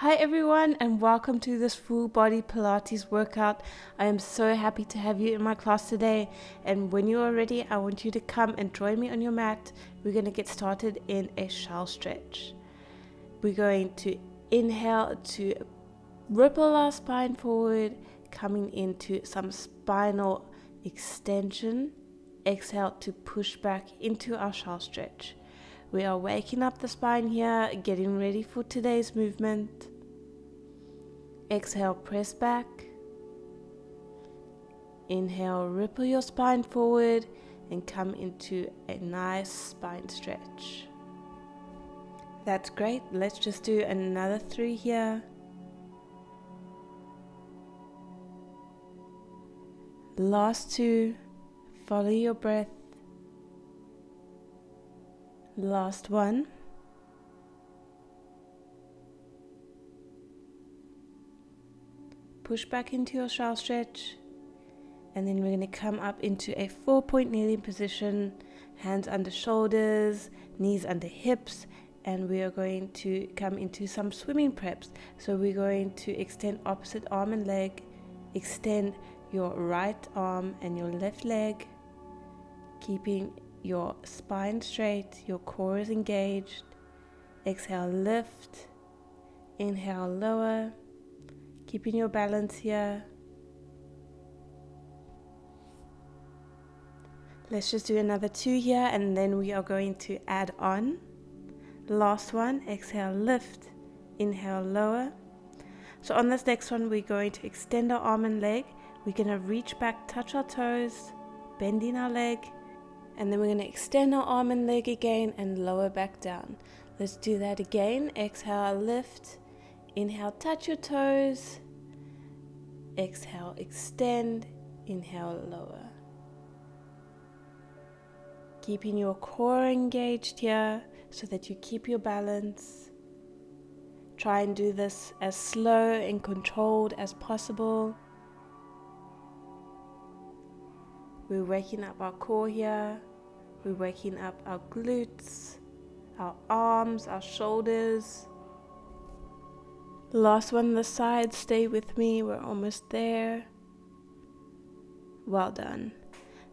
Hi everyone, and welcome to this full body Pilates workout. I am so happy to have you in my class today, and when you are ready I want you to come and join me on your mat. We're going to get started in a shell stretch. We're going to inhale to ripple our spine forward, coming into some spinal extension. Exhale to push back into our shell stretch. We are waking up the spine here, getting ready for today's movement. Exhale, press back. Inhale, ripple your spine forward and come into a nice spine stretch. That's great. Let's just do another 3 here. Last 2. Follow your breath. Last 1. Push back into your shell stretch, and then we're going to come up into a 4-point kneeling position, hands under shoulders, knees under hips, and we are going to come into some swimming preps. So we're going to extend opposite arm and leg, extend your right arm and your left leg, keeping your spine straight, your core is engaged. Exhale, lift. Inhale, lower. Keeping your balance here. Let's just do another 2 here, and then we are going to add on. Last one, exhale, lift. Inhale, lower. So on this next one, we're going to extend our arm and leg. We're going to reach back, touch our toes, bending our leg, and then we're going to extend our arm and leg again and lower back down. Let's do that again. Exhale, lift. Inhale, touch your toes. Exhale, extend. Inhale, lower. Keeping your core engaged here so that you keep your balance. Try and do this as slow and controlled as possible. We're waking up our core here. We're waking up our glutes, our arms, our shoulders. Last one, the side. Stay with me. We're almost there. Well done.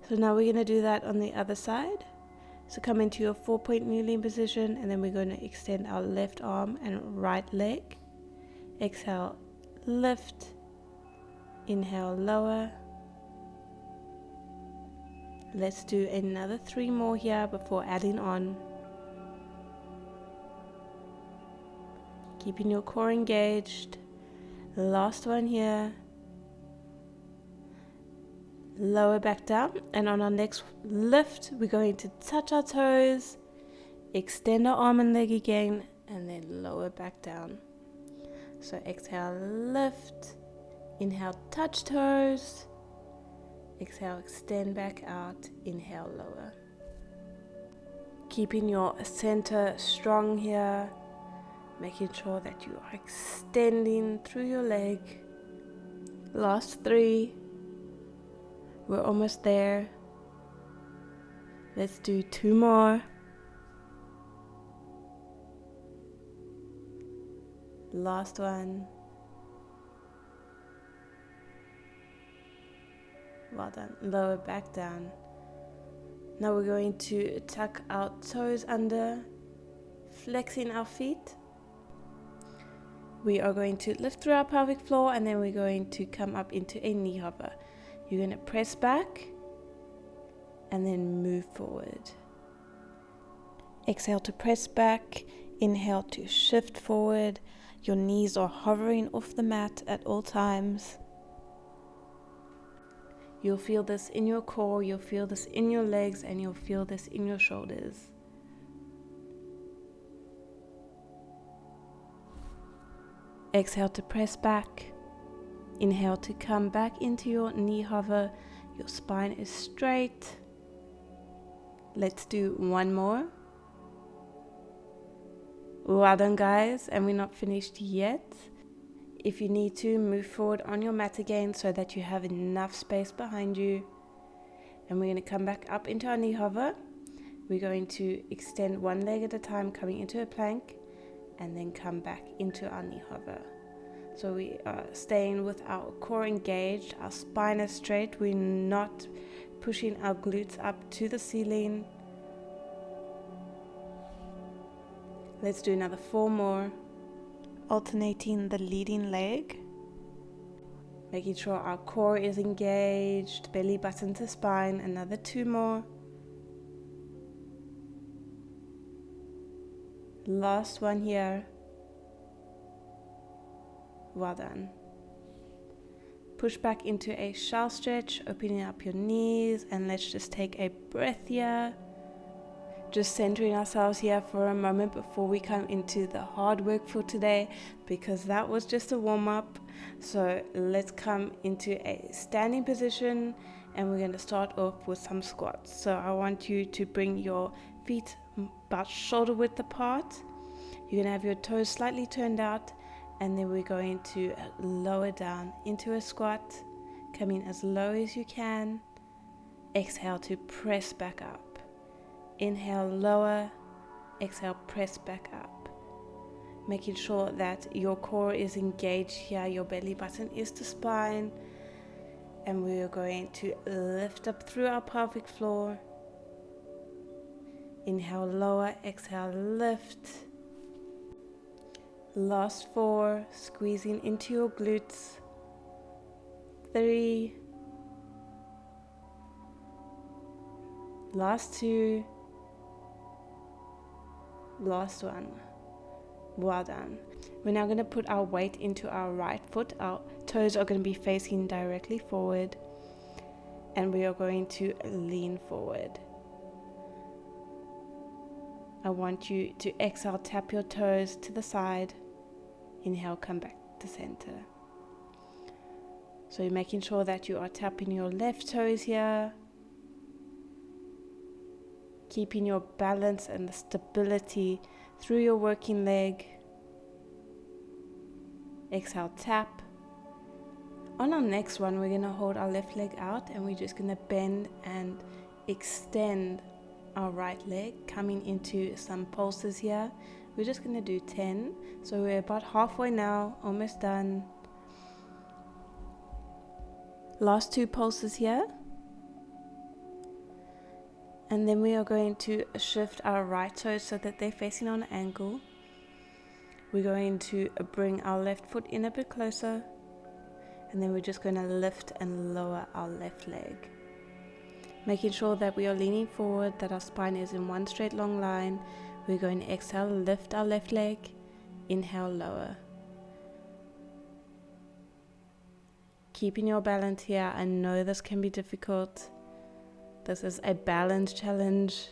So now we're going to do that on the other side. So come into your 4-point kneeling position, and then we're going to extend our left arm and right leg. Exhale, lift. Inhale, lower. Let's do another 3 more here before adding on. Keeping your core engaged. Last one here. Lower back down, and on our next lift, we're going to touch our toes, extend our arm and leg again, and then lower back down. So exhale, lift. Inhale, touch toes. Exhale, extend back out. Inhale, lower. Keeping your center strong here, making sure that you are extending through your leg. Last 3. We're almost there. Let's do 2 more. Last one. Well done. Lower back down. Now we're going to tuck our toes under, flexing our feet. We are going to lift through our pelvic floor, and then we're going to come up into a knee hover. You're going to press back and then move forward. Exhale to press back. Inhale to shift forward. Your knees are hovering off the mat at all times. You'll feel this in your core, you'll feel this in your legs, and you'll feel this in your shoulders. Exhale to press back. Inhale to come back into your knee hover. Your spine is straight. Let's do 1 more. Well done, guys, and we're not finished yet. If you need to, move forward on your mat again so that you have enough space behind you. And we're going to come back up into our knee hover. We're going to extend one leg at a time, coming into a plank, and then come back into our knee hover. So we are staying with our core engaged, our spine is straight, we're not pushing our glutes up to the ceiling. Let's do another 4 more, alternating the leading leg, making sure our core is engaged, belly button to spine. Another 2 more. Last one here. Well done. Push back into a shell stretch, opening up your knees, and let's just take a breath here. Just centering ourselves here for a moment before we come into the hard work for today, because that was just a warm-up. So let's come into a standing position, and we're going to start off with some squats. So I want you to bring your feet about shoulder width apart. You're going to have your toes slightly turned out, and then we're going to lower down into a squat, coming as low as you can. Exhale to press back up. Inhale, lower. Exhale, press back up. Making sure that your core is engaged here, your belly button is to spine. And we are going to lift up through our pelvic floor. Inhale, lower. Exhale, lift. Last 4, squeezing into your glutes. 3. Last 2. Last 1. Well done. We're now going to put our weight into our right foot. Our toes are going to be facing directly forward, and we are going to lean forward. I want you to exhale, tap your toes to the side. Inhale, come back to center. So you're making sure that you are tapping your left toes here, keeping your balance and the stability through your working leg. Exhale, tap. On our next one, we're going to hold our left leg out, and we're just going to bend and extend our right leg, coming into some pulses here. We're just going to do 10. So we're about halfway now, almost done. Last 2 pulses here. And then we are going to shift our right toes so that they're facing on an angle. We're going to bring our left foot in a bit closer. And then we're just going to lift and lower our left leg. Making sure that we are leaning forward, that our spine is in one straight long line. We're going to exhale, lift our left leg. Inhale, lower. Keeping your balance here. I know this can be difficult. This is a balance challenge.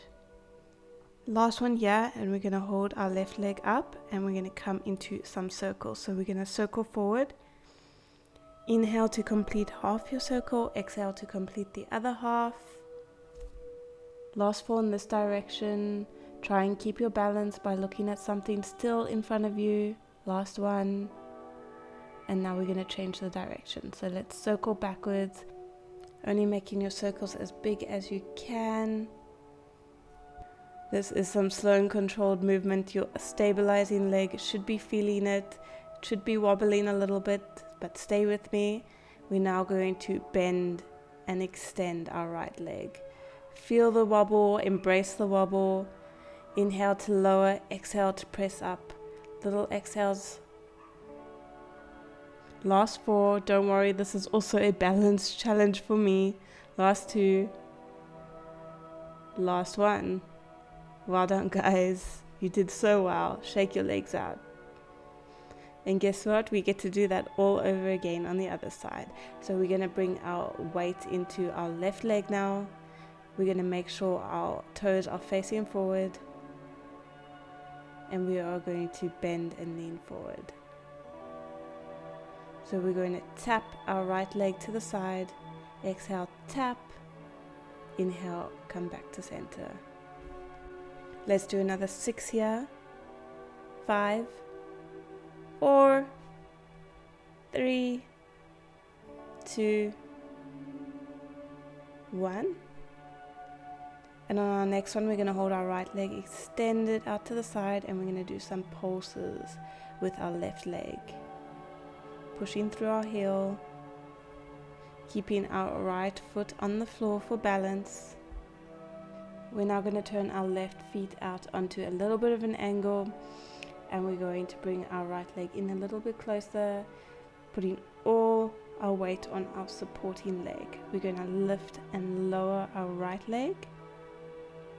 Last one here, and we're going to hold our left leg up, and we're going to come into some circles. So we're going to circle forward. Inhale to complete half your circle. Exhale to complete the other half. Last 4 in this direction. Try and keep your balance by looking at something still in front of you. Last 1. And now we're going to change the direction. So let's circle backwards. Only making your circles as big as you can. This is some slow and controlled movement. Your stabilizing leg should be feeling it. It should be wobbling a little bit, but stay with me. We're now going to bend and extend our right leg. Feel the wobble, embrace the wobble. Inhale to lower, exhale to press up. Little exhales. Last 4, don't worry, this is also a balance challenge for me. Last 2. Last 1. Well done, guys. You did so well. Shake your legs out. And guess what? We get to do that all over again on the other side. So we're going to bring our weight into our left leg now. We're going to make sure our toes are facing forward. And we are going to bend and lean forward. So we're going to tap our right leg to the side. Exhale, tap. Inhale, come back to center. Let's do another 6 here. 5, 4, 3, 2, 1. And on our next one, we're going to hold our right leg extended out to the side, and we're going to do some pulses with our left leg. Pushing through our heel, keeping our right foot on the floor for balance. We're now going to turn our left feet out onto a little bit of an angle, and we're going to bring our right leg in a little bit closer, putting all our weight on our supporting leg. We're going to lift and lower our right leg.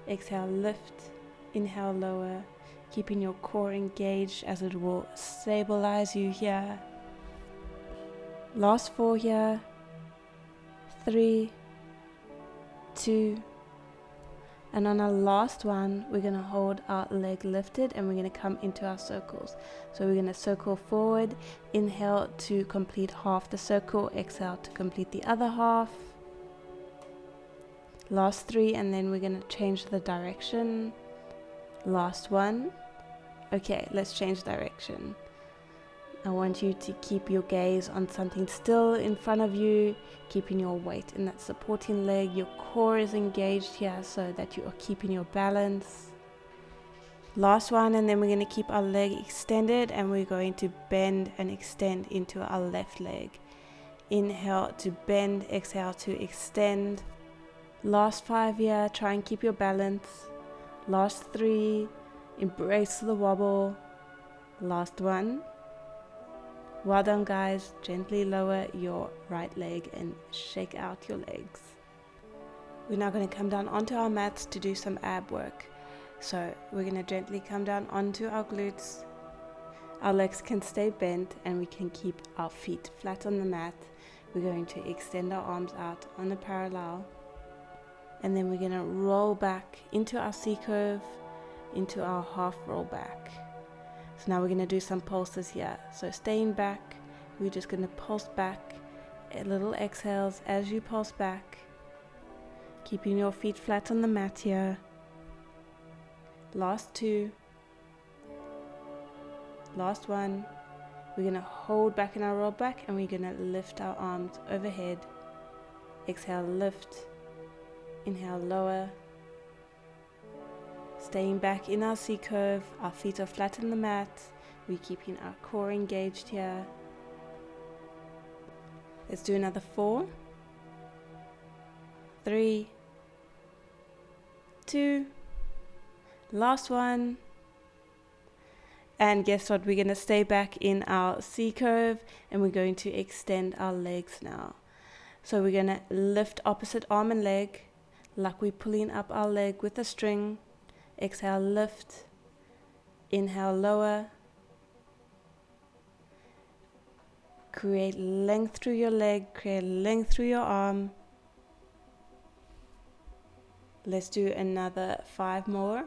Exhale, lift, inhale, lower, keeping your core engaged as it will stabilize you here. Last 4 here. 3, 2, and on our last one, we're going to hold our leg lifted and we're going to come into our circles. So we're going to circle forward, inhale to complete half the circle, exhale to complete the other half. Last 3, and then we're going to change the direction. Last 1. Okay, let's change direction. I want you to keep your gaze on something still in front of you, keeping your weight in that supporting leg. Your core is engaged here so that you are keeping your balance. Last one, and then we're going to keep our leg extended and we're going to bend and extend into our left leg. Inhale to bend, exhale to extend. Last 5 here, try and keep your balance. Last 3, embrace the wobble. Last 1. Well done, guys. Gently lower your right leg and shake out your legs. We're now going to come down onto our mats to do some ab work. So we're going to gently come down onto our glutes. Our legs can stay bent and we can keep our feet flat on the mat. We're going to extend our arms out on a parallel. And then we're going to roll back into our C-curve, into our half roll back. So now we're going to do some pulses here. So staying back, we're just going to pulse back, little exhales as you pulse back, keeping your feet flat on the mat here. Last 2. Last 1. We're going to hold back in our roll back and we're going to lift our arms overhead. Exhale, lift. Inhale, lower. Staying back in our C-curve, our feet are flat on the mat. We're keeping our core engaged here. Let's do another 4, 3, 2, last one. And guess what? We're going to stay back in our C-curve and we're going to extend our legs now. So we're going to lift opposite arm and leg like we're pulling up our leg with a string. Exhale, lift. Inhale, lower. Create length through your leg, create length through your arm. Let's do another 5 more.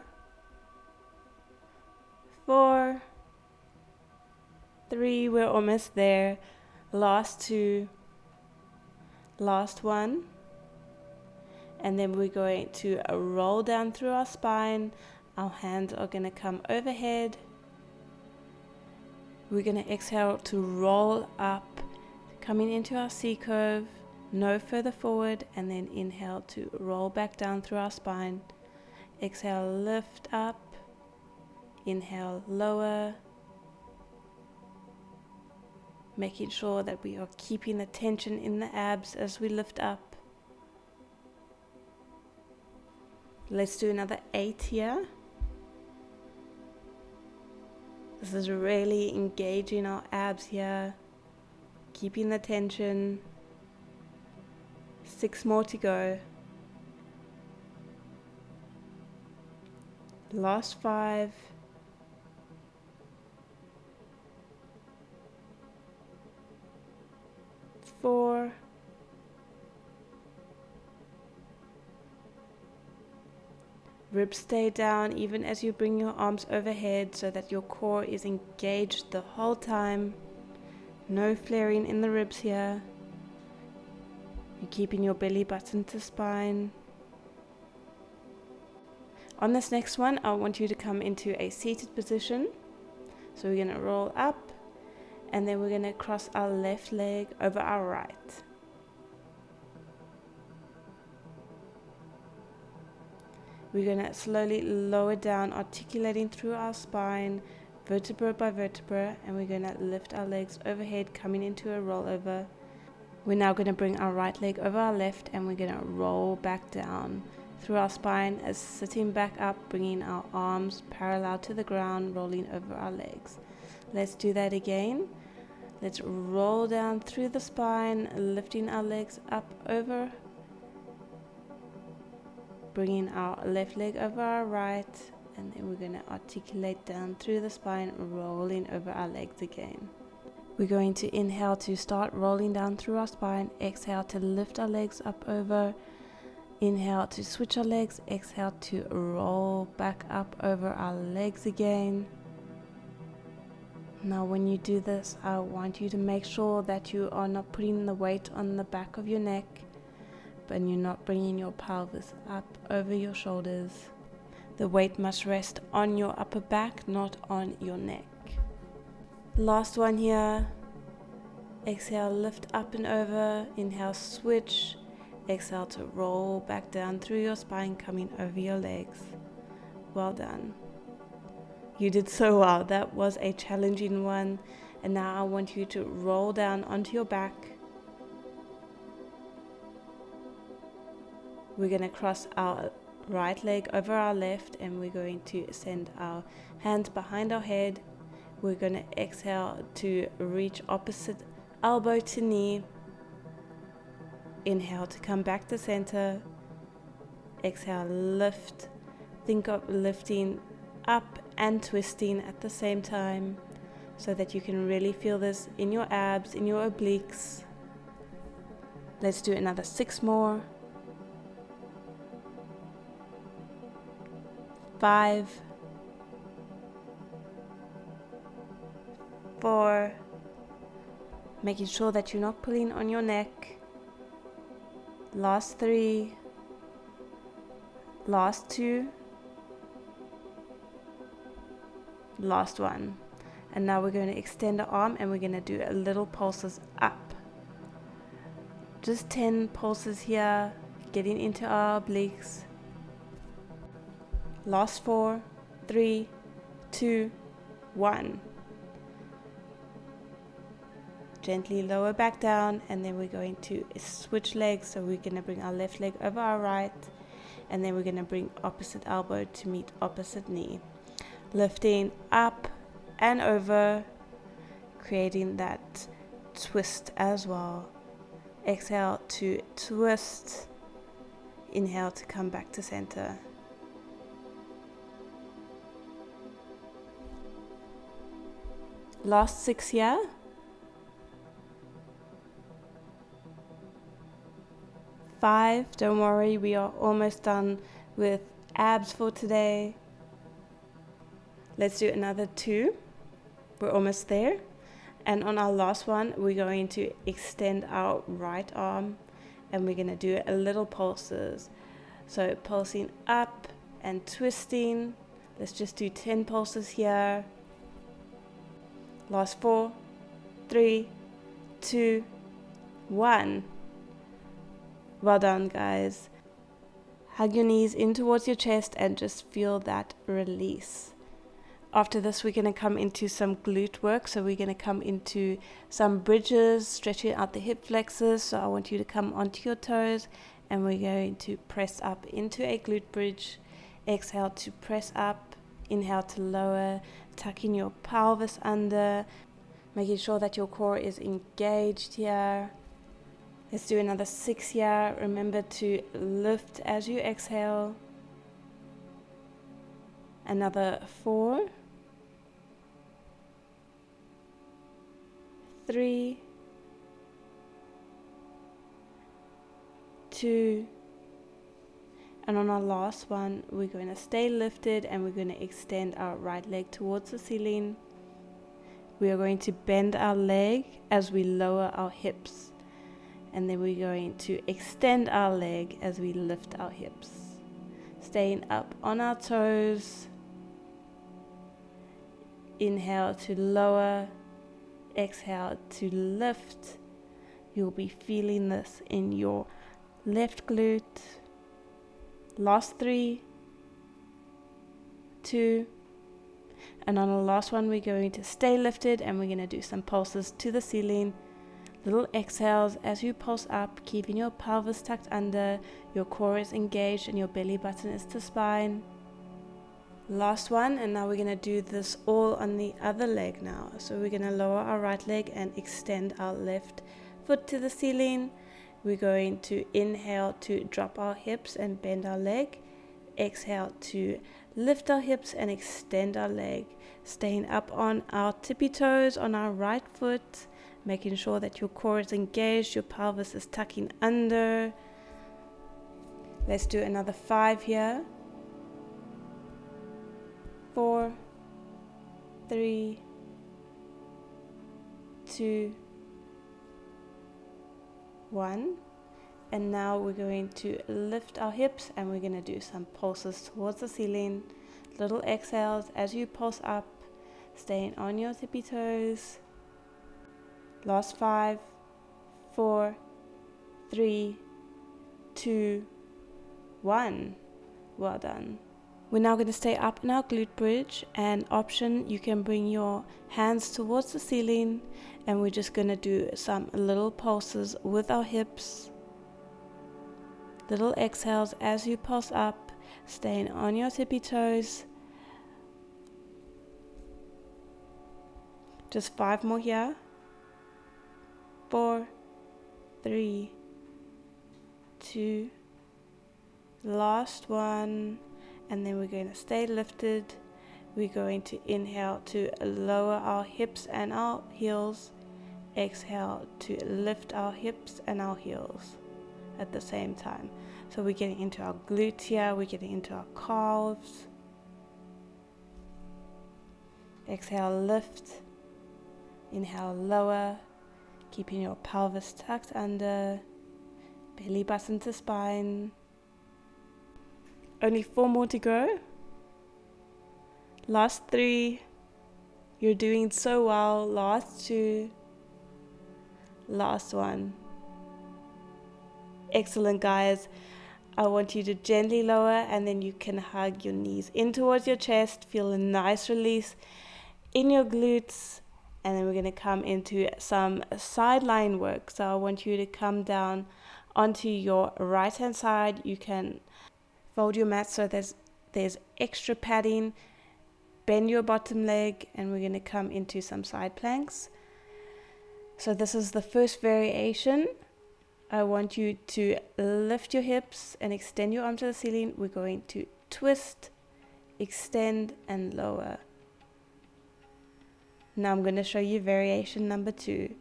4, 3, we're almost there. Last 2, last 1. And then we're going to roll down through our spine. Our hands are going to come overhead. We're going to exhale to roll up, coming into our C-curve, no further forward, and then inhale to roll back down through our spine. Exhale, lift up. Inhale, lower. Making sure that we are keeping the tension in the abs as we lift up. Let's do another 8 here. This is really engaging our abs here, keeping the tension. 6 more to go. Last 5. 4. Ribs stay down even as you bring your arms overhead so that your core is engaged the whole time. No flaring in the ribs here. You're keeping your belly button to spine. On this next one, I want you to come into a seated position. So we're going to roll up and then we're going to cross our left leg over our right. We're going to slowly lower down, articulating through our spine, vertebra by vertebra, and we're going to lift our legs overhead, coming into a rollover. We're now going to bring our right leg over our left, and we're going to roll back down through our spine as sitting back up, bringing our arms parallel to the ground, rolling over our legs. Let's do that again. Let's roll down through the spine, lifting our legs up over, bringing our left leg over our right, and then we're going to articulate down through the spine, rolling over our legs again. We're going to inhale to start rolling down through our spine, exhale to lift our legs up over, inhale to switch our legs, exhale to roll back up over our legs again. Now when you do this, I want you to make sure that you are not putting the weight on the back of your neck, but you're not bringing your pelvis up over your shoulders. The weight must rest on your upper back, not on your neck. Last one here. Exhale, lift up and over. Inhale, switch. Exhale to roll back down through your spine, coming over your legs. Well done. You did so well. That was a challenging one. And now I want you to roll down onto your back. We're going to cross our right leg over our left, and we're going to send our hands behind our head. We're going to exhale to reach opposite elbow to knee. Inhale to come back to center. Exhale, lift. Think of lifting up and twisting at the same time so that you can really feel this in your abs, in your obliques. Let's do another 6 more. 5, 4, making sure that you're not pulling on your neck. Last 3, last 2, last 1. And now we're going to extend our arm, and we're going to do a little pulses up. Just 10 pulses here, getting into our obliques. Last 4, 3, 2, 1. Gently lower back down, and then we're going to switch legs. So we're going to bring our left leg over our right, and then we're going to bring opposite elbow to meet opposite knee. Lifting up and over, creating that twist as well. Exhale to twist. Inhale to come back to center. Last 6 here. 5, don't worry, we are almost done with abs for today. Let's do another 2. We're almost there. And on our last one, we're going to extend our right arm, and we're going to do a little pulses. So pulsing up and twisting. Let's just do 10 pulses here. Last 4, 3, 2, 1. Well done, guys. Hug your knees in towards your chest and just feel that release. After this, we're going to come into some glute work. So we're going to come into some bridges, stretching out the hip flexors. So I want you to come onto your toes, and we're going to press up into a glute bridge. Exhale to press up. Inhale to lower, tucking your pelvis under, making sure that your core is engaged here. Let's do another 6 here. Remember to lift as you exhale. Another 4, 3, 2, and on our last one, we're going to stay lifted, and we're going to extend our right leg towards the ceiling. We are going to bend our leg as we lower our hips, and then we're going to extend our leg as we lift our hips. Staying up on our toes. Inhale to lower, exhale to lift. You'll be feeling this in your left glute. Last 3, 2, and on the last one we're going to stay lifted and we're going to do some pulses to the ceiling. Little exhales as you pulse up, keeping your pelvis tucked under, your core is engaged and your belly button is to spine. Last one, and now we're going to do this all on the other leg now. So we're going to lower our right leg and extend our left foot to the ceiling. We're going to inhale to drop our hips and bend our leg. Exhale to lift our hips and extend our leg, staying up on our tippy toes on our right foot, making sure that your core is engaged, your pelvis is tucking under. Let's do another 5 here. 4, 3, 2, 1. And now we're going to lift our hips and we're going to do some pulses towards the ceiling. Little exhales as you pulse up, staying on your tippy toes. Last 5, 4, 3, 2, 1. Well done. We're now going to stay up in our glute bridge, and option, you can bring your hands towards the ceiling, and we're just going to do some little pulses with our hips. Little exhales as you pulse up, staying on your tippy toes. Just 5 more here. 4, 3, 2, last one. And then we're going to stay lifted. We're going to inhale to lower our hips and our heels. Exhale to lift our hips and our heels at the same time. So we're getting into our glutes here, we're getting into our calves. Exhale, lift. Inhale, lower. Keeping your pelvis tucked under. Belly button to spine. Only 4 more to go. Last 3. You're doing so well. Last 2. Last 1. Excellent, guys. I want you to gently lower, and then you can hug your knees in towards your chest. Feel a nice release in your glutes. And then we're going to come into some side lying work. So I want you to come down onto your right hand side. You can fold your mat so there's extra padding. Bend your bottom leg, and we're going to come into some side planks. So this is the first variation. I want you to lift your hips and extend your arms to the ceiling. We're going to twist, extend, and lower. Now I'm going to show you variation number 2.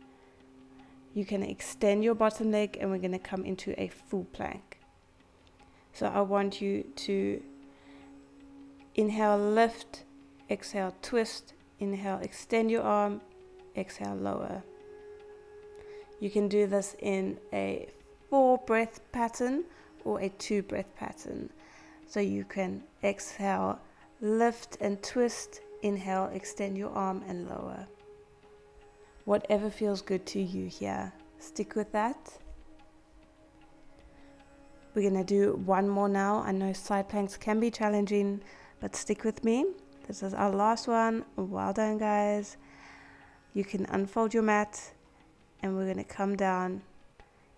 You can extend your bottom leg, and we're going to come into a full plank. So I want you to inhale, lift, exhale, twist, inhale, extend your arm, exhale, lower. You can do this in a 4 breath pattern or a 2 breath pattern. So you can exhale, lift and twist, inhale, extend your arm and lower. Whatever feels good to you here, stick with that. We're going to do 1 more now. I know side planks can be challenging, but stick with me. This is our last one. Well done, guys. You can unfold your mat, and we're going to come down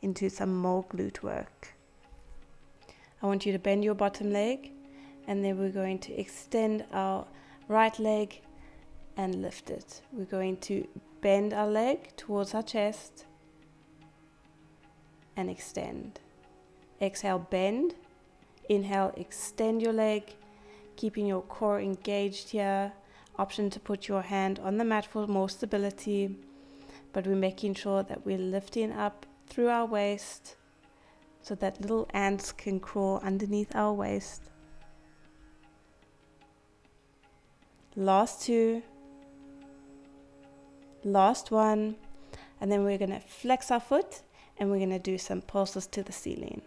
into some more glute work. I want you to bend your bottom leg, and then we're going to extend our right leg and lift it. We're going to bend our leg towards our chest and extend. Exhale, bend. Inhale, extend your leg, keeping your core engaged here. Option to put your hand on the mat for more stability, but we're making sure that we're lifting up through our waist so that little ants can crawl underneath our waist. Last 2. Last 1. And then we're going to flex our foot, and we're going to do some pulses to the ceiling.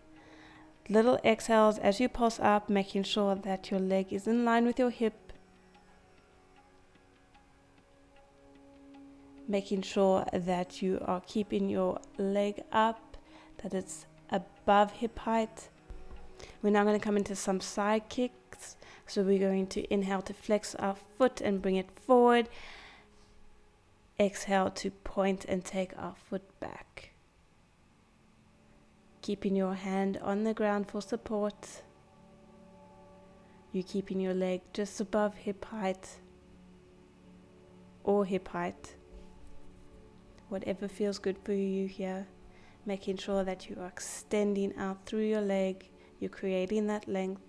Little exhales as you pulse up, making sure that your leg is in line with your hip. Making sure that you are keeping your leg up, that it's above hip height. We're now going to come into some side kicks. So we're going to inhale to flex our foot and bring it forward. Exhale to point and take our foot back. Keeping your hand on the ground for support. You're keeping your leg just above hip height or hip height. Whatever feels good for you here. Making sure that you are extending out through your leg. You're creating that length.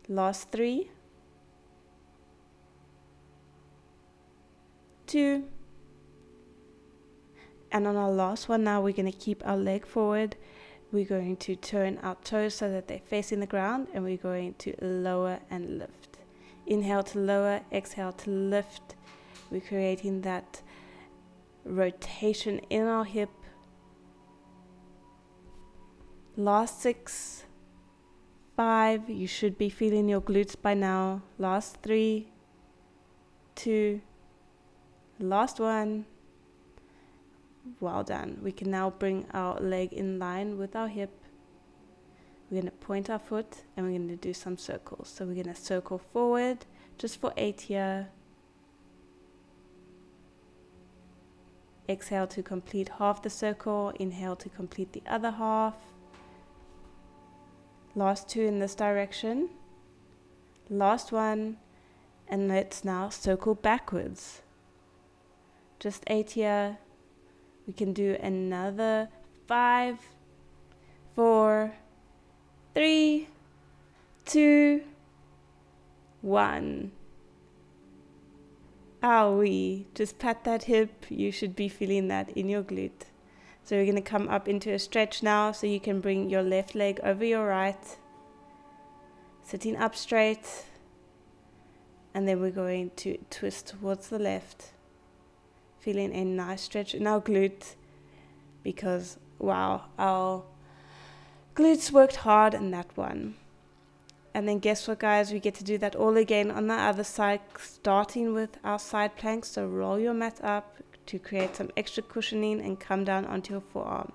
Last 3, 2, and on our last one now, we're going to keep our leg forward. We're going to turn our toes so that they're facing the ground, and we're going to lower and lift. Inhale to lower, exhale to lift. We're creating that rotation in our hip. Last 6, 5, you should be feeling your glutes by now. Last 3, 2, last 1. Well done. We can now bring our leg in line with our hip. We're going to point our foot and we're going to do some circles. So we're going to circle forward just for 8 here. Exhale to complete half the circle. Inhale to complete the other half. Last 2 in this direction. Last 1. And let's now circle backwards. Just 8 here. We can do another 5, 4, 3, 2, 1. Owie. Just pat that hip. You should be feeling that in your glute. So we're going to come up into a stretch now, so you can bring your left leg over your right. Sitting up straight. And then we're going to twist towards the left. Feeling a nice stretch in our glute. Because, wow, our glutes worked hard in that one. And then guess what, guys? We get to do that all again on the other side, starting with our side plank. So roll your mat up to create some extra cushioning and come down onto your forearm.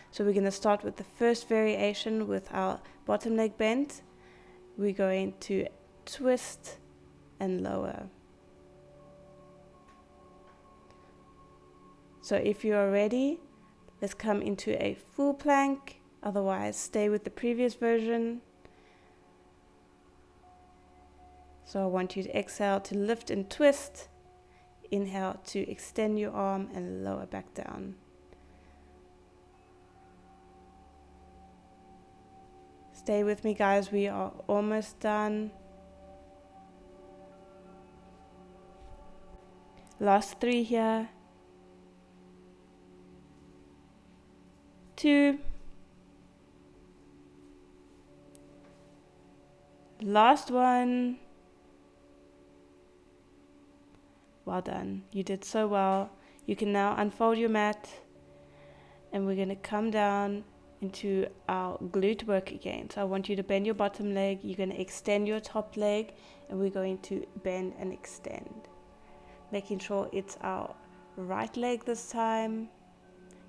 So we're going to start with the first variation with our bottom leg bent. We're going to twist and lower. So if you are ready, let's come into a full plank. Otherwise, stay with the previous version. So I want you to exhale to lift and twist. Inhale to extend your arm and lower back down. Stay with me, guys. We are almost done. Last 3 here. 2. Last 1. Well done. You did so well. You can now unfold your mat and we're going to come down into our glute work again. So I want you to bend your bottom leg. You're going to extend your top leg and we're going to bend and extend. Making sure it's our right leg this time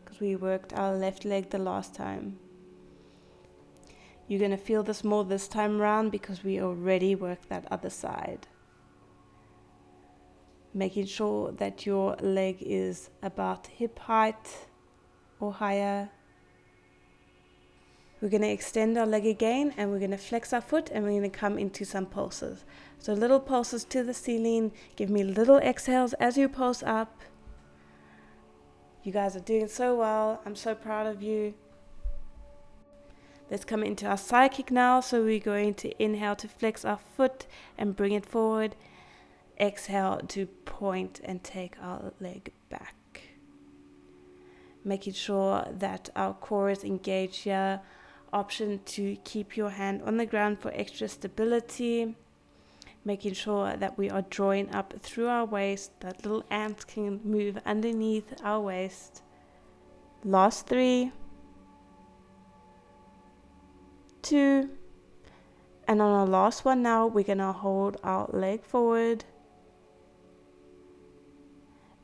because we worked our left leg the last time. You're going to feel this more this time around because we already worked that other side. Making sure that your leg is about hip height or higher. We're going to extend our leg again and we're going to flex our foot and we're going to come into some pulses. So little pulses to the ceiling. Give me little exhales as you pulse up. You guys are doing so well. I'm so proud of you. Let's come into our side kick now. So we're going to inhale to flex our foot and bring it forward. Exhale to point and take our leg back. Making sure that our core is engaged here. Option to keep your hand on the ground for extra stability. Making sure that we are drawing up through our waist. That little ant can move underneath our waist. Last 3. 2. And on our last one now, we're going to hold our leg forward.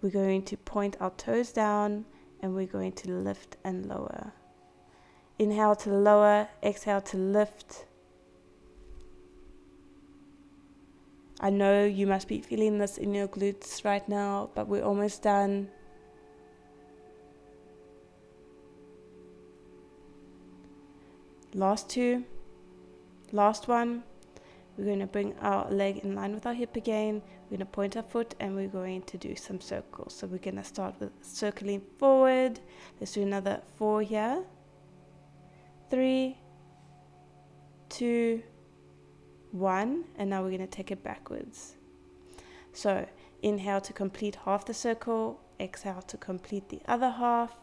We're going to point our toes down and we're going to lift and lower. Inhale to lower, exhale to lift. I know you must be feeling this in your glutes right now, but we're almost done. Last two. Last one. We're going to bring our leg in line with our hip again. We're going to point our foot and we're going to do some circles. So we're going to start with circling forward. Let's do another 4 here. 3, 2, 1. And now we're going to take it backwards. So inhale to complete half the circle. Exhale to complete the other half.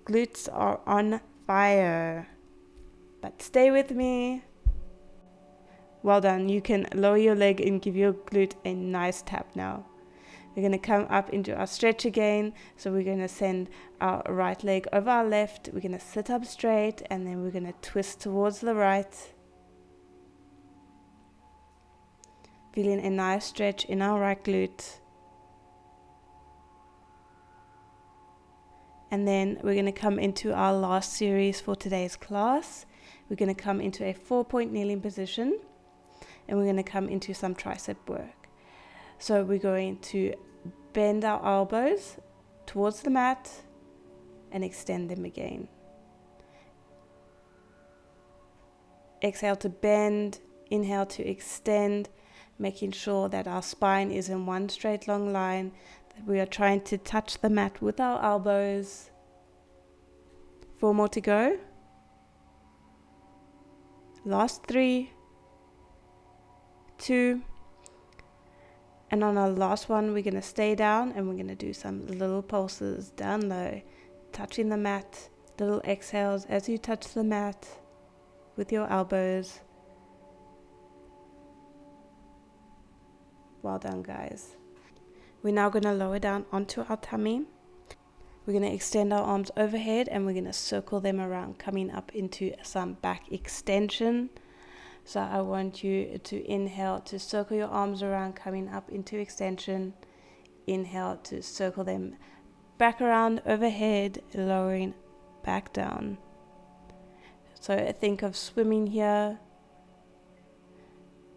Glutes are on fire. But stay with me. Well done. You can lower your leg and give your glute a nice tap now. We're going to come up into our stretch again. So we're going to send our right leg over our left. We're going to sit up straight and then we're going to twist towards the right. Feeling a nice stretch in our right glute. And then we're going to come into our last series for today's class. We're going to come into a 4-point kneeling position. And we're going to come into some tricep work. So we're going to bend our elbows towards the mat and extend them again. Exhale to bend, inhale to extend, making sure that our spine is in one straight long line, that we are trying to touch the mat with our elbows. 4 more to go. Last 3, 2, and on our last one we're going to stay down and we're going to do some little pulses down low, touching the mat, little exhales as you touch the mat with your elbows. Well done, guys. We're now going to lower down onto our tummy. We're going to extend our arms overhead and we're going to circle them around, coming up into some back extension. So I want you to inhale to circle your arms around, coming up into extension. Inhale to circle them back around overhead, lowering back down. So think of swimming here.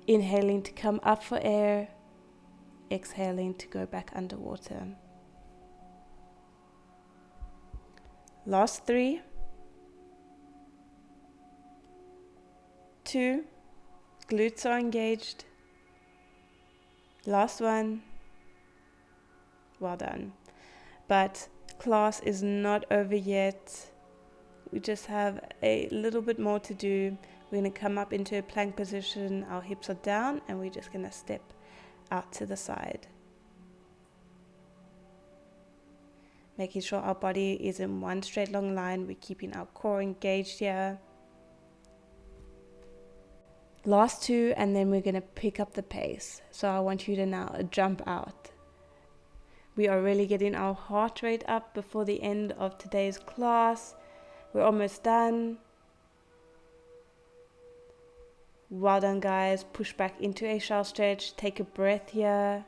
Inhaling to come up for air. Exhaling to go back underwater. Last 3, 2, glutes are engaged. Last one. Well done. But class is not over yet. We just have a little bit more to do. We're going to come up into a plank position. Our hips are down and we're just going to step out to the side. Making sure our body is in one straight long line. We're keeping our core engaged here. Last 2, and then we're going to pick up the pace. So I want you to now jump out. We are really getting our heart rate up before the end of today's class. We're almost done. Well done, guys. Push back into a shell stretch. Take a breath here.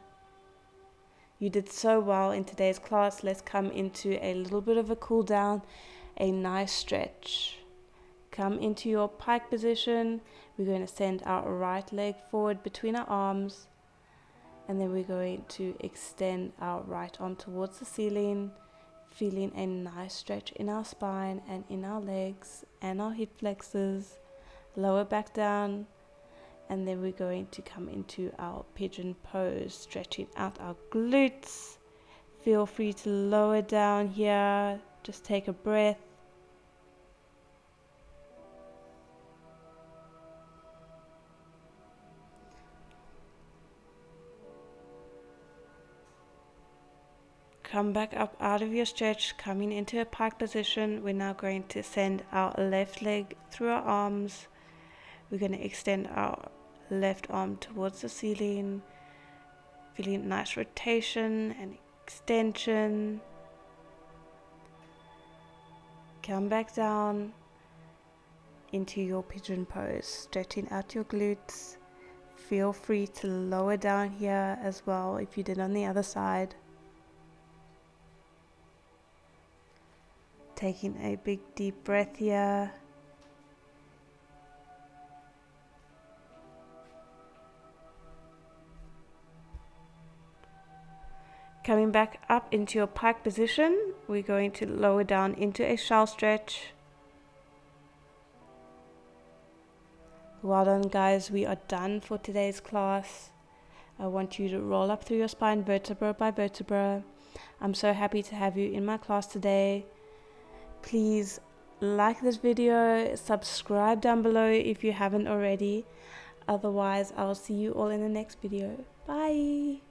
You did so well in today's class. Let's come into a little bit of a cool down, a nice stretch. Come into your pike position. We're going to send our right leg forward between our arms. And then we're going to extend our right arm towards the ceiling, feeling a nice stretch in our spine and in our legs and our hip flexors. Lower back down. And then we're going to come into our pigeon pose, stretching out our glutes. Feel free to lower down here. Just take a breath. Come back up out of your stretch, coming into a pike position. We're now going to send our left leg through our arms. We're going to extend our left arm towards the ceiling, feeling nice rotation and extension. Come back down into your pigeon pose, stretching out your glutes. Feel free to lower down here as well if you did on the other side. Taking a big deep breath here. Coming back up into your pike position, we're going to lower down into a shell stretch. Well done, guys. We are done for today's class. I want you to roll up through your spine vertebra by vertebra. I'm so happy to have you in my class today. Please like this video, subscribe down below if you haven't already. Otherwise, I'll see you all in the next video. Bye.